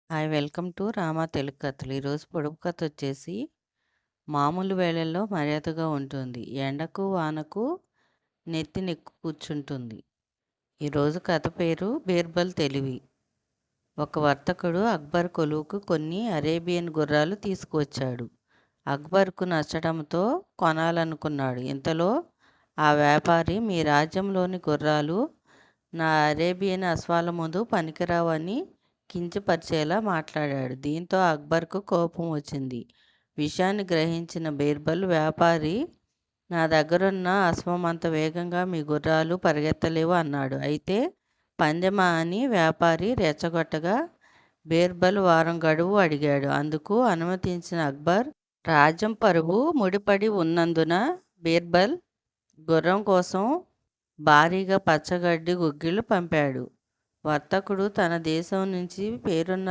Hi welcome to Rama Telugu కథలు. ఈరోజు పొడుపు కథ వచ్చేసి మామూలు వేళల్లో మర్యాదగా ఉంటుంది, ఎండకు వానకు నెత్తినెక్కు కూర్చుంటుంది. ఈరోజు కథ పేరు బీర్బల్ తెలివి. ఒక వర్తకుడు అక్బర్ కొలువుకు కొన్ని అరేబియన్ గుర్రాలు తీసుకువచ్చాడు. అక్బర్కు నచ్చడంతో కొనాలనుకున్నాడు. ఇంతలో ఆ వ్యాపారి, మీ రాజ్యంలోని గుర్రాలు నా అరేబియన్ అశ్వాల ముందు పనికిరావని కించపరిచేలా మాట్లాడాడు. దీంతో అక్బర్కు కోపం వచ్చింది. విషయాన్ని గ్రహించిన బీర్బల్, వ్యాపారి, నా దగ్గరున్న అశ్వం అంత వేగంగా మీ గుర్రాలు పరిగెత్తలేవు అన్నాడు. అయితే పందెమా అని వ్యాపారి రెచ్చగొట్టగా బీర్బల్ వారం గడువు అడిగాడు. అందుకు అనుమతించిన అక్బర్, రాజ్యం పరువు ముడిపడి ఉన్నందున బీర్బల్ గుర్రం కోసం భారీగా పచ్చగడ్డి గుగ్గిళ్ళు పంపాడు. వర్తకుడు తన దేశం నుంచి పేరున్న